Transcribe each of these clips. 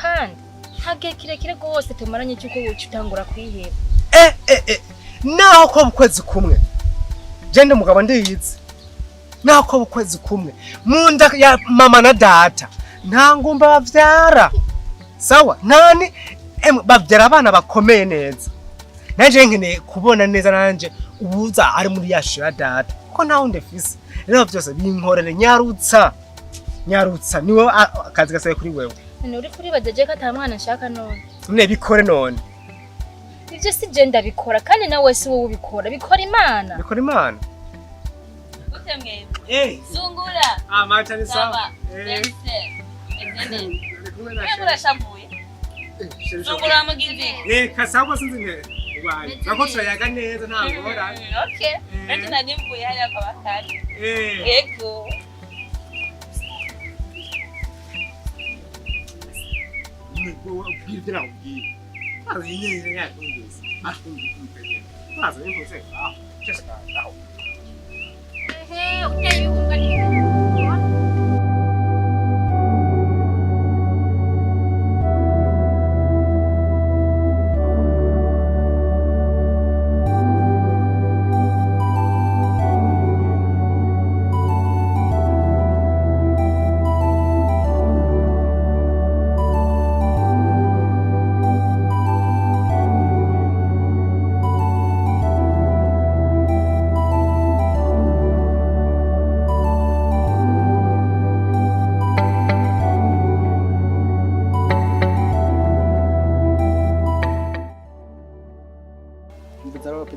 kandi ntagihe kirekire rwose tumaranye cyuko wuca utangura kwiheba. Naho ko ukwezi kumwe jende mugabo ndiyizi, naho ko ukwezi kumwe munda ya mama na data nta ngumba bavyara sawa, nani bavyara abana bakomeye neza. Nanje nkene kubona neza nanje ubuza ari muri yasho ya data ko naho ndefise rero byose binkorere nyarutsa niwo akazi gasaye kuri wewe. None uri kuri badeje ko atamwana nshaka none ne bikore none ivyo si je ndabikora kandi nawe si wowe ubikora, bikora Imana. Gute mwe? Sungura. Mata ni sawa. Murashavuye. Sungura mugizi. Kasabwa sinzi ne. Nako turayaga neza ntabwo hora. Okay. Ati nari mvuye hariya kwa bakari. Yego. Ubwira ugiye. Azi yeye yakungeza. Akunze. Maze imvuze. Just now. Okay, you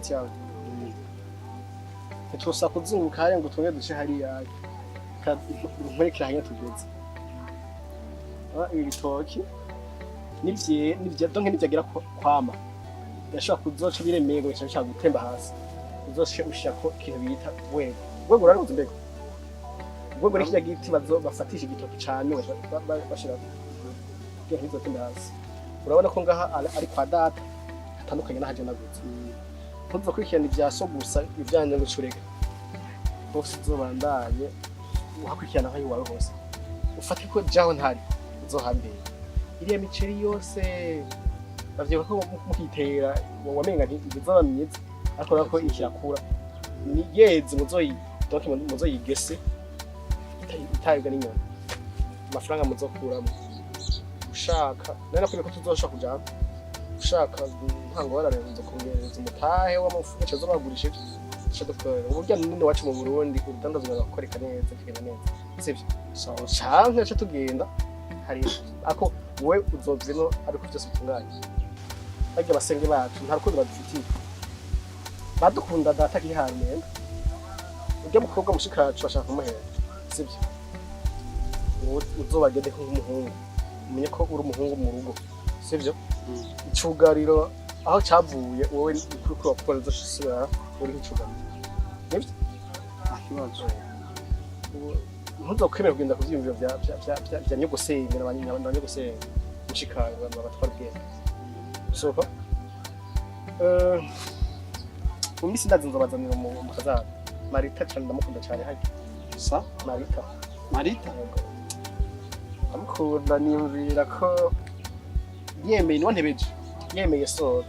cyane. Tusa kuzunguka hariya ngo twenge duce hariya nkwerekera tugeze. Ibi bitoki nivye donke nivyagira kwama. Yashaka kuzoca biremeye ngo cyashaka gutemba hasi. Uzoce ushaka ikintu bita wego. Wego rari uzimbego. Wego reki yagiti bafatisha igitoki cyane bashira kugira bizotemba hasi. Urabona ko ngaha ari kwa data atandukanye nahaje nagutse. Ntuzo kwikirana ivyaso gusa ivyanje gucureka. Bose zobandanye uhakwikirana aho iwawe hose. Ufate ko jaho ntari uzohambere. Iriya miceri yose bavye ko mukitera wamenga bizaba myiza akora ko ikirakura. Ni yezi muzoyigese itayibwa n'inyoni. Amafaranga muzokuramo. Ushaka nari nakwiye ko tuzoshaka kujana. Ushaka ntango bararenze kongereza umutahe w'amafuka cyo bagurishije cyo dukorera uburyo none wacu mu Burundi udandazwa gakoreka neza kigenda neza sivyo so chanke cyo tugenda hari ako we uzovino ariko byose bitunganye bage basenge bacu nta rukundo badufitiye badukunda data kihari nenda ujya mukobwa mushikacu bashaka kumuhera sivyo uzobagende nk'umuhungu umenye ko uri umuhungu mu rugo sivyo icugariro aho cyavuye wowe kuko wakora zosubira uri icugariro nibyo akibazo ntuzokwemera kugenda kuvyimvira bya nyogosenge n'abanyogosenge mushikanga babatwara bwenge soko umisi ndazi nzobazanira mu kazana Marita cyane ndamukunda cyane haje sa Marita amukunda nimvira ko yemeye ni wantebeje yemeye so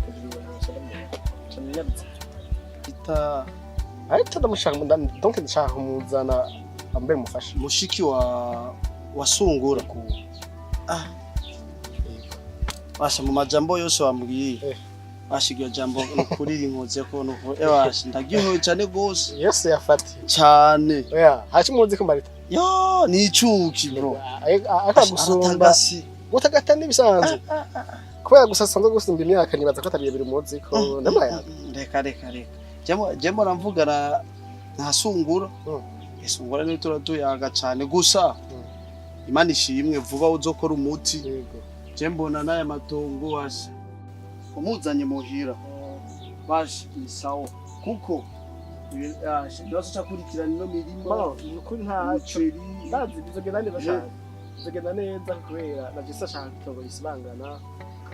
ita ariko ndamushaka donc ndashaka umuzana ambe mufasha mushiki wa Sungura basha mu majambo yose wambwiye bashigiye jambo kuri rinkoze ko nuko ebasha ndagihoye cyane gose yose yafati cyane haci muzi ko Marita yo ni icuki bro akagusumba gutagata nibisanzwe kubera gusasanzwe gusumba imyaka nibaza ko atariye biri muzi ko reka jemo ramvugana nta Sungura Sungura ni turatuyaga cyane gusa Imana ishimwe vuba uzokora umuti jembona naye matongo washa umuzanye muhira bashi isawo kuko ndazo cyakurikirana no mirimo kuri nta ceri ndazi bizogenda neza cyane bizogenda neza kubera navisa cyane to isibangana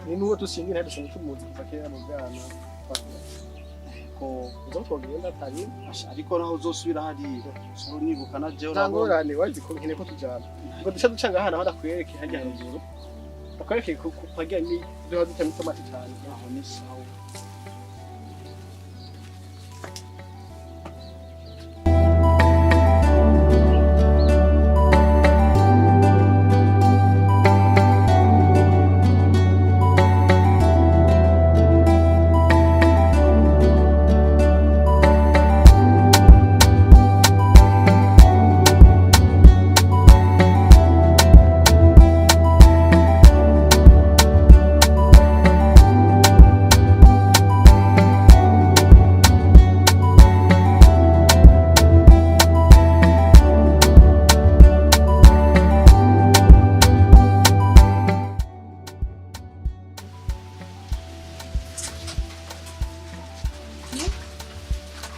ni nuwo tushingira dushobora kumuzi kufakira mu bwana ko uzotogenda tari ariko naho uzosubira hari so nibuka na je urabona wazi ko nkene ko tujana ngo duca ducanga hana aho ndakwereke hajya haruguru ukwereke kupagira ni doha dutema tomate cyane aho ni sawa.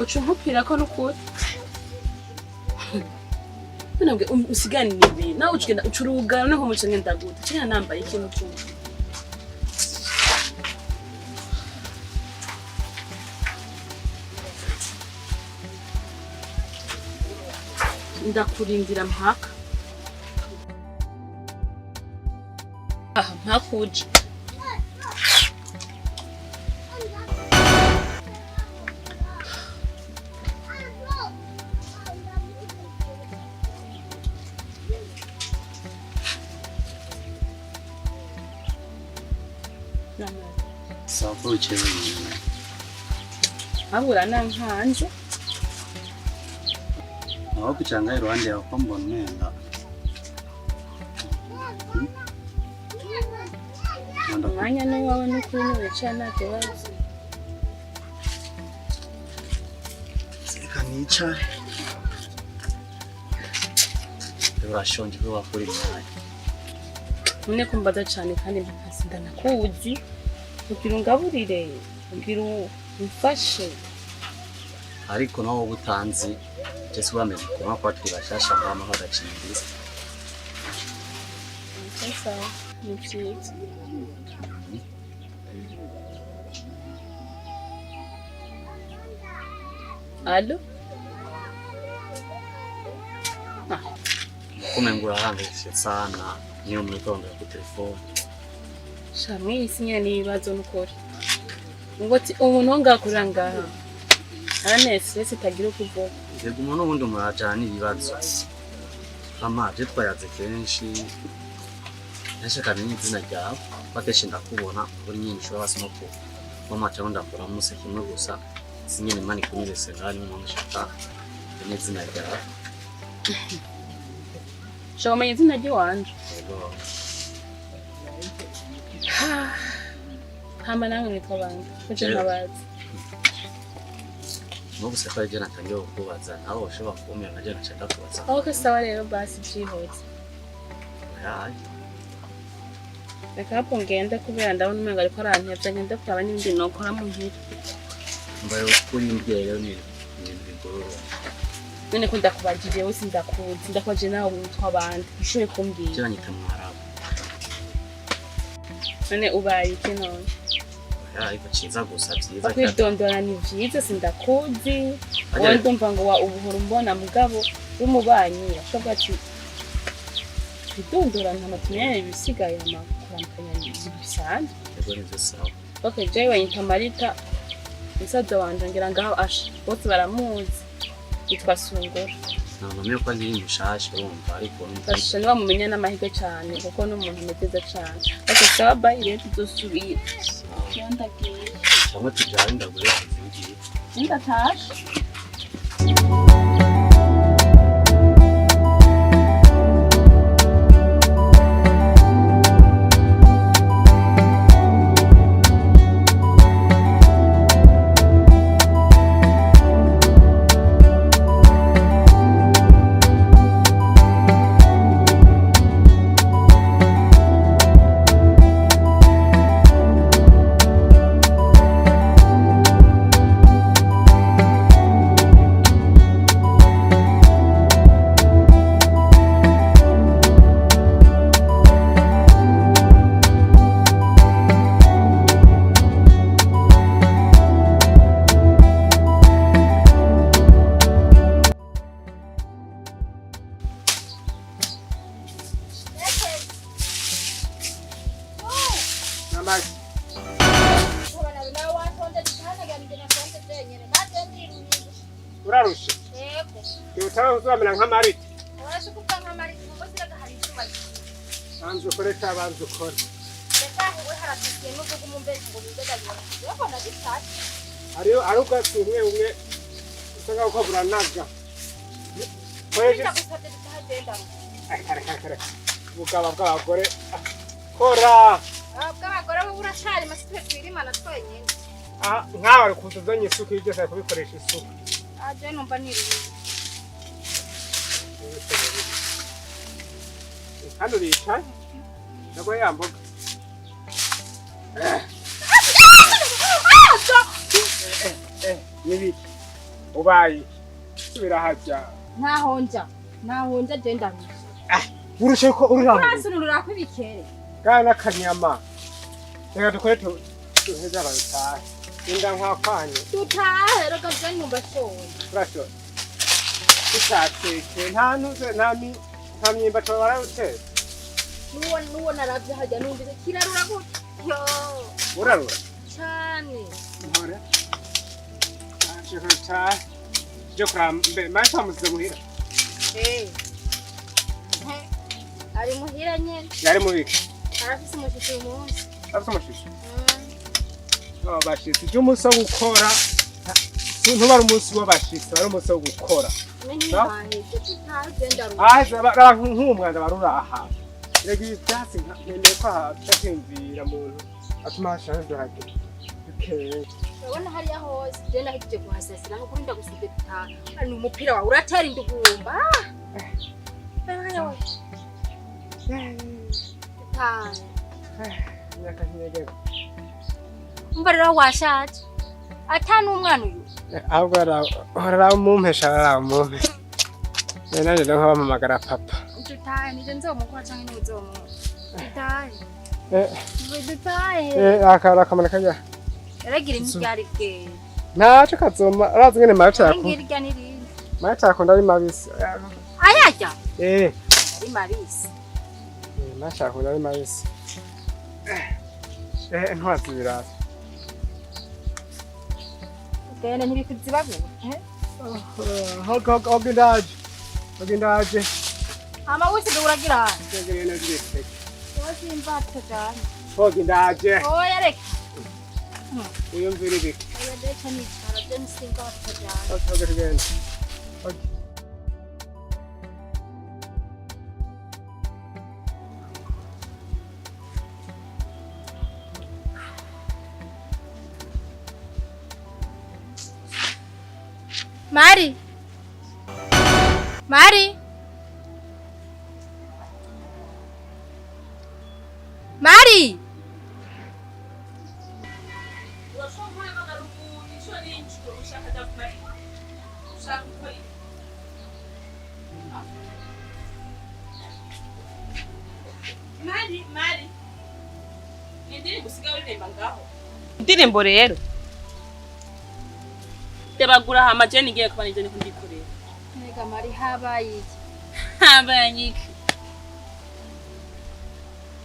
ucumpira ko nukuri nabwe usigani nibi nawe ucugenda ucuruga noneho muce ngenda gute cyane nambaye ikintu cyose ndakurindira mpaka mpakuje Sapo uchewe nyuma. Abura nankanje. Aho kuchanga iruhande yako mbona nenda. Mwanya no wawe n'ukuri wicana kibazo. Seka nicare. Urashonje ko wakuri mwanya. None kumbaza cyane kandi mpakasinda nakuzi. Kugira ungaburire, kugira umfashe. Ariko nawo butanzi Jesu bameze kuma kwa twibashasha mama hagacindi. Sasa ni byiza. Allo? Kumengura hangayitse sana niyo mwitonda ku telefone. Shamwe isinya nibazo nukuri. Ngoti umuntu ngakuranga. Anese sitagira kuvuga. Yego umuntu wundi murajana ibibazo. Mama je twayaze kenshi. Nashaka n'izina ryawe bakeshe ndakubona muri nyinshi babasimo ko mama cyangwa ndakora muse kimwe gusa sinyene mani kunyire senari umuntu shaka n'izina ryawe. Shoma izina ry'wanje. Yego. Hama nange nitwa bande. Kuje nkabazi. Muguse kwa jana tangiye kubaza naho ushobora kumenya naje nashaka kubaza. Okay sawa rero basi byihuse. Yayi. Reka hapo ngende kubera ndabona umenga ariko arantevya ngende kuraba n'ibindi nokora mu nkira. Mbaye kuri imbye rero ni bigoro. None ko ndakubagije wese ndakuzi ndakwaje nawe witwa bande. Ushoye kumbwira. Jana nyitamwara. None ubaye iki none? Ariko ciza gusa byiza kwidondora ni byiza sindakuzi wowe ndumva ngo wa ubuhoro mbona mugabo w'umubanyi ashobora ati kwidondora nta matumye bisigaye amakuramukanya bisanzwe yego nivyo sawa. Okay jewe wanyita Marita musaza wanje ngira ngaho asha bose baramuzi yitwa Sungura Namwe ko ndi mushasha urumva ariko asha niba mumenya n'amahirwe cyane kuko n'umuntu muteza cyane okay sawa bye rero tuzosubira yandagiye cyangwa tujyane ndagure kuvugira ndatasha amazi urarusha yutara uzamera nk'amariti banza ukore cyangwa banza ukore hari ubwatsi bumwe bumwe usa nkaho uko buranaga ubugaba bw'abagore kora bw'abagore bo buracari masitwe twirimana twenyine nkawe ari kuza uzanye isuku iyo byose ari kubikoresha isuku aje numva niriwe hano uricaye nabwo yamboga n'ibiti ubaye subira hajya ntaho nja je ndamisha urushe ko uri hamwe urasunurura kwibikere kana n'akanyama reka dukore tuheze abatahe inda nkwakanye tutahe reka je numva shoye urasho utateke nta myimba tubara utetse nuwo naravye hajya numvise kirarura gutyo urarura cyane mpore ashaka tahe je kurambe manje amuze muhira ari muhira nyene yari mubiki arafise umushitsi umunsi afite umushitsi bashitsi cyo umunsi wo gukora ntubara umunsi w'abashitsi ari umunsi wo gukora nk'umwanda barura aha rega ibyatsi nkeneye ko hatakimvira muntu atuma hashaka duhage bikeye urabona hariya hose je nahije kuhasasira aho kurinda gusubira gutaha ni umupira wawe uratera indugumba umva rero washaje ata n'umwana uyu ahubwo aramumpesha aramuhe nanjye rero nk'abamamagara papa dutahe nije nzomukora canke ntuzomuha dutahe dutahe akamaro kajya yaragira imiryari bwe ntaco kazoma arazi ngene mayo cyako ngirya nirindi mayo cyako ndari mabisi ayajya ari mabisi mayo cyako ndari mabisi ntwazi birasa genda ntibikuzibago hogindaje ama wese uragira tegere no direct wose imbatse cyane hogindaje oya reka uyo mviri biki oya reka ni cyara je nsimbatse cyane hogindaje Mari Mari Mari Mari Indirimbo usigaye uririmba ngaho indirimbo rero Tebagura hama je nigiye kuba nije niko ndikorera Nega Mari habaye iki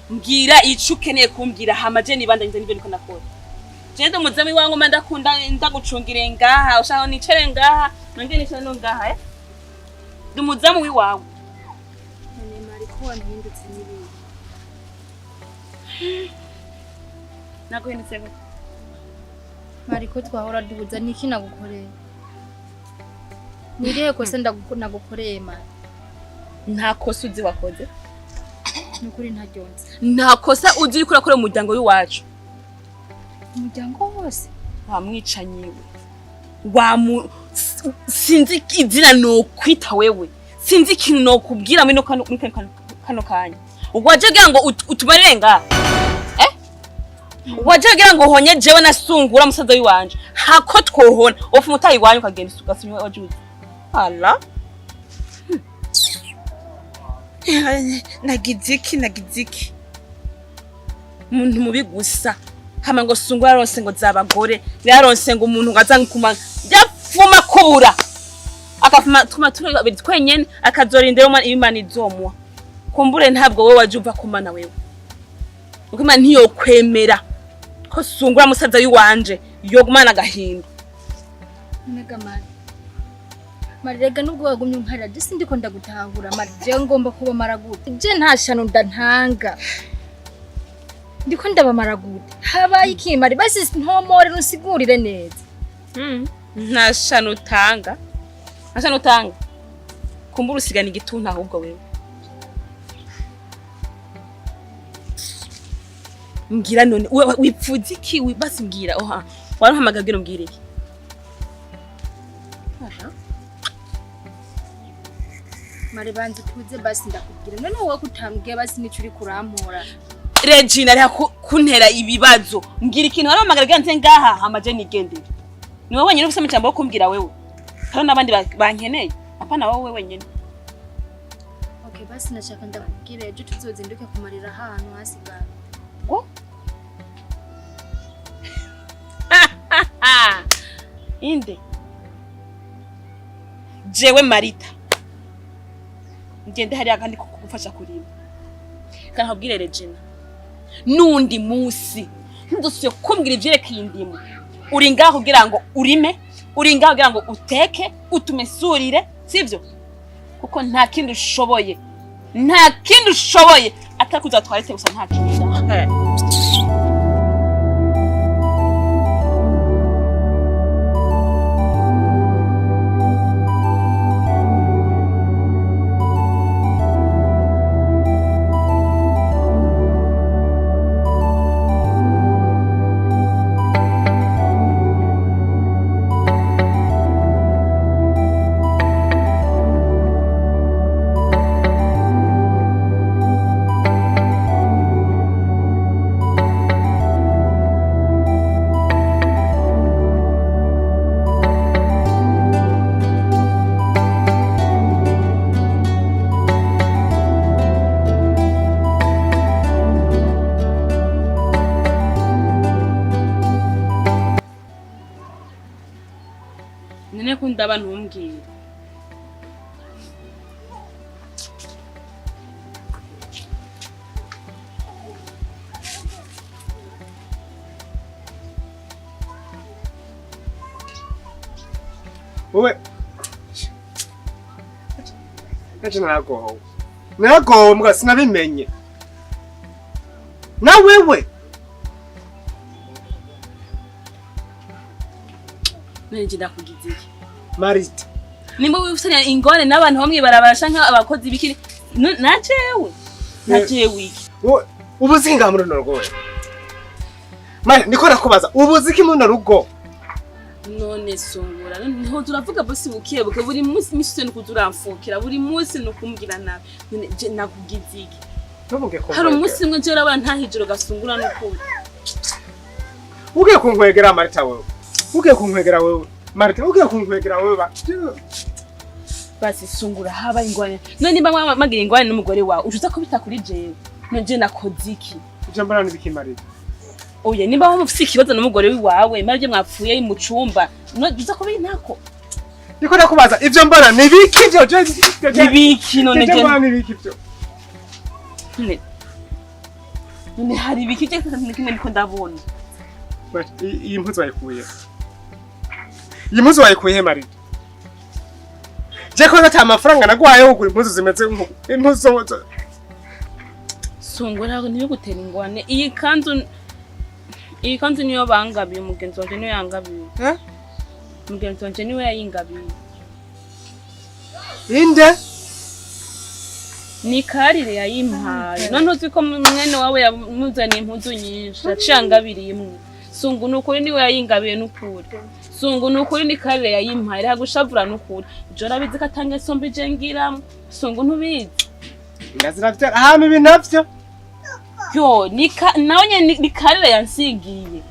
mbwira ico ukeneye kumbwira hama je nibandanye nivyo niko nakora je ndo muzami wangu ndakunda ndagucungire ngaha ushaka nicere ngaha nonge nicere no ngaha ndi muzamu wiwawe none Mari ko wandindutse nibi naguhindutse ngo Mari ko twahora duhuza niki nagukoreye Nirihe kose nagukoreye Mari nta kosa uzi wakoze nukuri ntaryonze nta kosa uzi uriko urakora mu muryango w'iwacu umuryango wose wamwicanyiwe sinzi izina no kwita wewe sinzi ikintu no kubwira muri kano kanya waje gira ngo utubarenga waje gira ngo honye jewe na Sungura musaza w'iwanje hako twohona ofu mutayi wanyu kagenda ugasumye wajuze ala nagiziki umuntu mubi gusa hama ngo Sungura aronse ngo zabagore yaronse ngo umuntu ngazankuma yapfuma kubura akafuma tuma twenyene akazorindera umwana ibimana izomwa kumbure ntabwo wowe waje uva kumana wewe ukima ntiyo kwemera ko Sungura musaza wiwanje yogumana agahinda. Mega mari rega nubwo wagumye umparira je sindiko ndagutahura mari je ngomba kuba maragute je nta shano ndantanga ndiko ndabamara gute habaye iki mari basi ntomore nsigurire neza nta shano utanga kumbura usigana igituntu ahubwo wewe mbwira none wipfuza iki basi mbwira oha warahamagabwira mbwira iki mari banze tuze basi ndakubwira none wowe kutambwiye basi nico uri kurampora Regina ari kuntera ibibazo mbwira ikintu warahamagara nze ngaha hamaje nigendere niwe wenyine ufite amajambo yo kumbwira wewe kandi nabandi bankeneye apana wowe wenyine. Okay basi nashaka ndakubwira ejo tuzozinduke kumarira ahantu hasigara ngo inde jewe Marita ngende hari akandi kugufasha kurima kandi nkubwire Regina nundi musi ndusuye kumbwira ivyerekeye indimu uri ngaho kugira ngo urime uri ngaho kugira ngo uteke utumesurire sivyo kuko nta kindi ushoboye atakuza twarete gusa nta kindi nene kunda abantu umbwira wowe naje naragowe mbwa sinabimenye na wewe nanje ndakugize iki Marita nimba wifusanya ingone n'abantu bamwe barabasha nka abakozi bikiri najewe iki ubuzinga muri rugo Mari niko nakubaza ubuziki muri rugo none Sungura niho turavuga bosi bukebuke buri munsi misuse nukuzuramfukira buri munsi nukumbwira nawe none je nakugize iki ntuvuge ko hari umunsi mwe je raba ntahijiro gasungura n'ukuri ugiye kunkwegera Marita wewe ugiye kunkwegera wewe Marita ugiye kunkwegera wewe basi Sungura haba ingwane none nimba magira ingwane n'umugore wawe ujuza ko bitakuri jewe none je nakoze iki ujamba nani biki Marita oye nimba mufise ikibazo n'umugore wawe mabye mwapfuye mu cumba none ujuza ko bintako niko nakubaza ivyo mbona nibiki byo nibiki none je nibiki byo none hari ibiki je kimwe niko ndabona iyi mpuzu wayikuye Marita je ko nta amafaranga naguhaye yo kugura impuzu zimeze impuzu Sungura niyo gutera ingwane iyi kanzu niyo bangabiye umugenzi wanje niyo yangabiye umugenzi wanje niwe yayingabiye inde ni karire yayimpaye none uzi ko mwene wawe yamuzaniye impuzu nyinshi yacangabiriye imwe Sungu nukuri niwe yayingabiye n'ukuri Sungu nukuri ni karire yayimpaye rha gushavura n'ukuri jora bizi katange sombe jengira Sungu ntubizi ndazira byo ahantu ibinavyo yo nawe ni karire yansigiye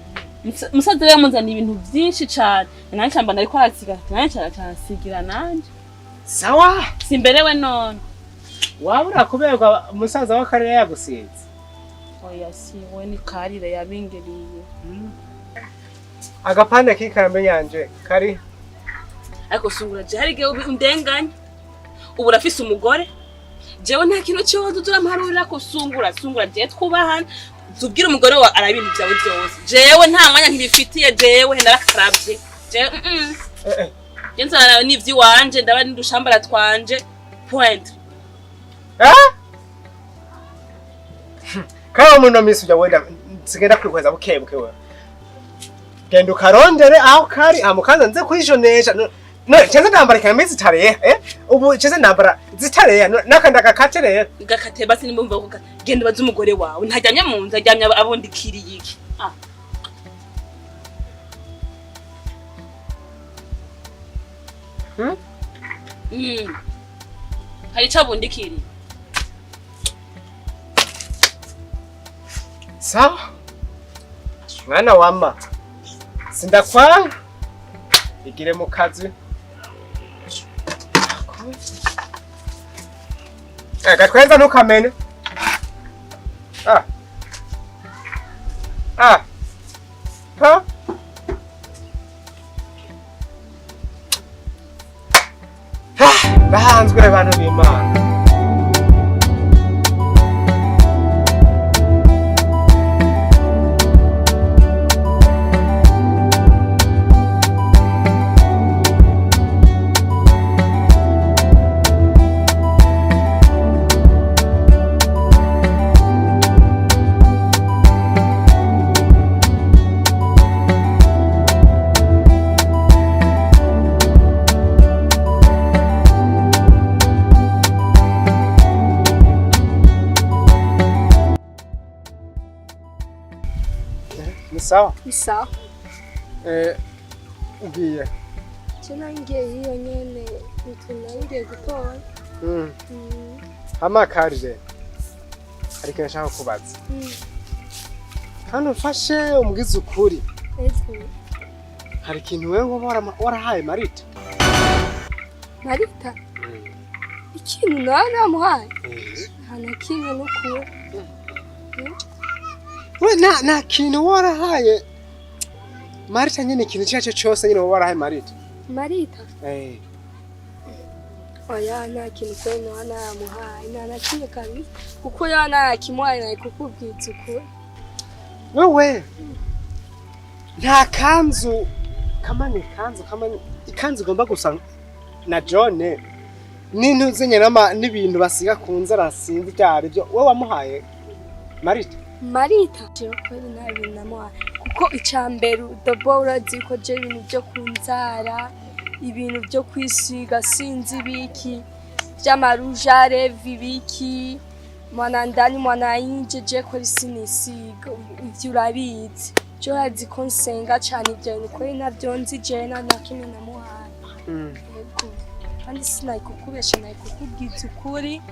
musaza we yamuzaniye ibintu byinshi cyane nanjye mbana ariko arasiga nanjye cyarasigira nanjye sawa simberewe none wabura kuberwa umusaza wa karire yagusize oya si we ni karire yabingeriye agapande k'ikambe yanje kari ariko Sungura je hari gihe undenganya ubu rafise umugore jewe nta kintu cyo turamharurira ko Sungura je twubahana zubwira umugore wa arabintu byawe byose jewe nta mwanya ntibifitiye jewe narakaravye jewe Jenza nawe nivyi wanje ndaba n'udushambara twanje point. Kawa muno misi ujya wenda sigenda kwikweza bukebuke we. Genda ukarondere aho kari amukanza nze kwishonesha. No cheze ndambara kamezi zitare ubu cheze ndambara zitare nakanda gakatere. Gakate basi nimbumva ko genda baza umugore wawe ntajyanye mu nzu ajyamye abondikiriye iki. Hari cabundikiriye. Sawa. Mwana wama. Sindakwanga. Igire mu kazi. Gatwenza ntukamene. Ha? Bahanzwe abantu b'Imana. Sawa? Sawa. Ugiye. Chena ngiye hiyo nyene ngiye gutora. Hama karire. Ariko nashaka kubaza. Hano fashe umgize ukuri. Hari ikintu wewe warahaye Marita? Marita? Ikintu naramuhaye? Hana kimwe n'ukuri. We na kintu warahaye Marita nyine ikintu cyacu cyose nyine warahaye Marita. Marita? Oya nta kintu kwene wanamuhaye nta kimwe kabisa kuko yana kimwaye naye kukubwiza ukuri. Wewe nta kanzu ikanzu igomba gusa na John n'intu zenye n'ibintu basiga kunzara sinzi cyari byo we wamuhaye Marita. Marita je kweli nabi namuhaye kuko icambere dobora ziko je ibintu byo kunzara ibintu byo kwisiga sinzi biki by'amarujare vibiki mwana ndani mwana yinje je ko risinisiga ivyo urabizi jo hazi konsenga cyane ibyo ni kweli nabyo nzi je na kimwe namuhaye. Yego kandi sinayi kukubesha nayi kukubwiza ukuri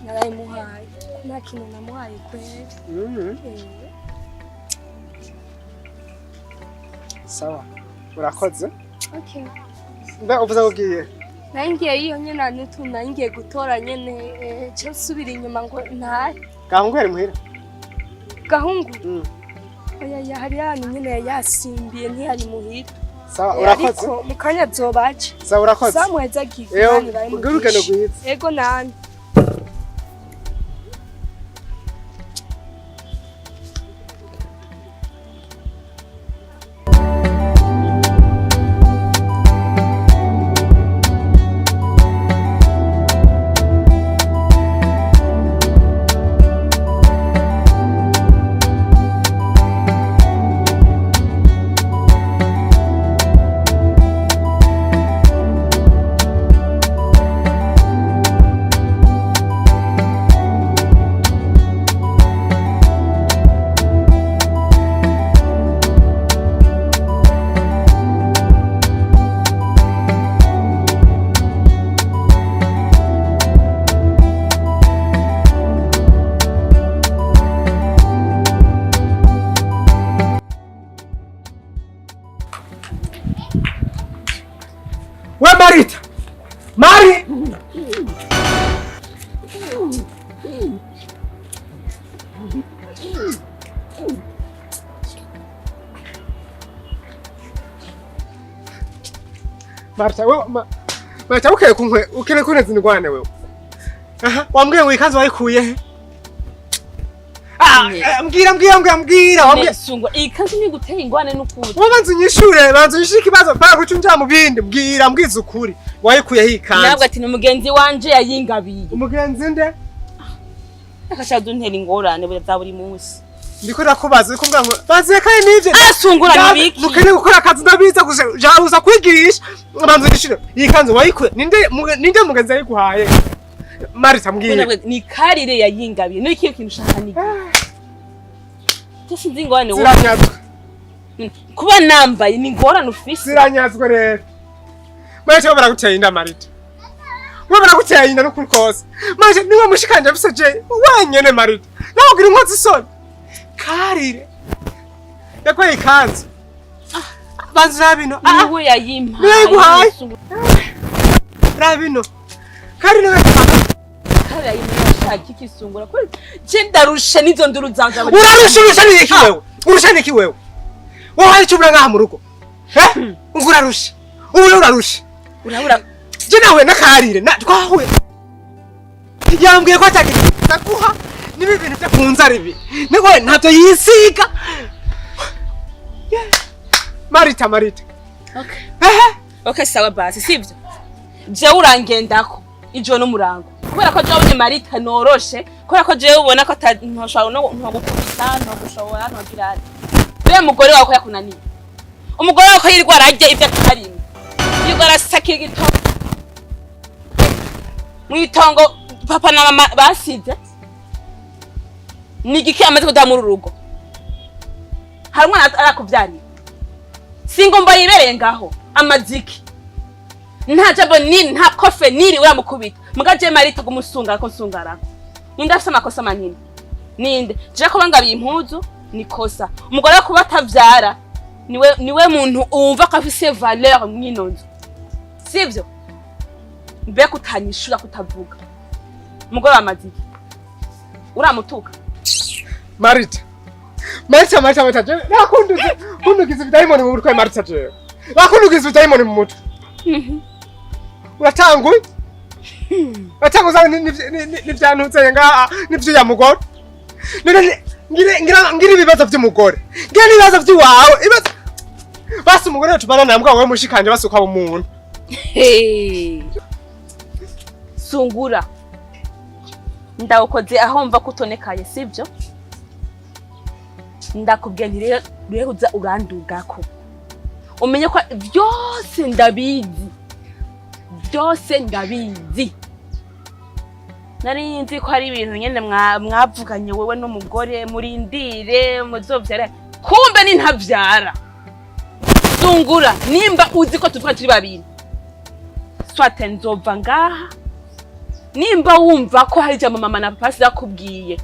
narayimuhaye nta kintu namuhaye kweli. Sawa urakoze. Okay. Mbe uvuze ugiye? Nangiye iyo nyene n'utu nangiye gutora nyene cyo subira inyuma ngo ntaye. Gahungu yari muhira? Gahungu? Oya hari yani nyene yasimbiye ntiyari muhira. Sawa urakoze. Ariko mukanya zobaje. Sawa urakoze. Samweza gikani bari mu. Ugurukano gwiza. Ego nani. Marita! Mari! Marita, Marita ukene kuneza indwane wewe. Aha, wambwiye ngo ikazi wayikuye he? mbwira Sungura iyi kanzu ni guteye ingwane n'ukuri banza unyishure ikibazo mpaka guca unja mu bindi mbwiza ukuri wayikuyeho ikanzu nabwo ati ni umugenzi wanje yayingabiye umugenzi nde akashaka duntera ingorane za buri munsi ndiko nakubaza ko ngo bazekaye n'ivyo Sungura nibiki mukene gukora akazi ndabiza gusa kwigisha banza unyishure iyi kanzu wayikuye ninde mugenzi yayiguhaye Marita mbwira ni Karire yayingabiye no ikiyo kintu ushaka ni Tsinzi ingwane wowe ziranyazwe kuba nambaye ni ngorane ufise ziranyazwe rero Marita baraguteye inda Marita baraguteye inda n'ukuri kose Marita niwe mushikanje afise je wenyene Marita nawe ugira inkozi isoni Karire yakoye ikanzu banza rabino niwe yayimpa niwe guhaye rabino Karire Karire yayimpa iki Sungura ko je ndarusha nizo nduru zanje urusha niki wewe wowe icyo ngaha mu rugo urarusha urabura je nawe na Karire twahuye yambwiye ko ataguha nibi bintu byo kunza ribi niko ntacyo yisiga Marita okay sawa basi sivyo je urangendako ijo no murango kubera ko je ubonye Marita noroshe kubera ko je ubona ko ntoshobora no gukubita no gushobora no girane be mugore wako yakunaniye umugore wako yirirwa arajya ivyo akarimo yirirwa arasakira igitondo mwitongo papa na mama basize nigiki amaze kudamura urugo hari umwana arakuvyarira singomba yibereye ngaho amaziki nta jabo nini nta kofe niri uramukubita mugaje Marita gumusunga ko nsungarako ninde afite amakosa manini ninde je ko bangabiye impuzu ni kosa umugore ko batavyara niwe muntu umva ko afise valeur mwinonzo sivyo mbe kutanyishura kutavuga umugore amaziki uramutuka Marita je nakundugiza ibidayimoni mu mutwe Marita je nakundugiza ibidayimoni mu mutwe uratanguye uratanguza n'ivyantutse ngaha n'ivyo ya mugore none ngira ibibazo vy'umugore ngira ibibazo vy'iwawe basi umugore wacu bana nambwa wawe mushikanje basuka umuntu Sungura ndawukoze aho mva kutonekaye sivyo ndakubwiye nti rero uza urandugako umenye ko byose ndabizi nari nzi ko hari ibintu nyene mwavuganye wewe n'umugore murindire muzovyara kumbe ni ntavyara Sungura nimba uzi ko tuvuga turi babiri swate nzova ngaha nimba wumva ko hari jambo mama na papa zakubwiye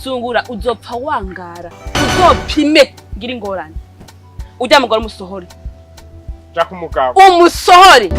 Sungura uzopfa wangara uzopime ngira ingorane ujya mugore umusohore ja kumugabo umusohore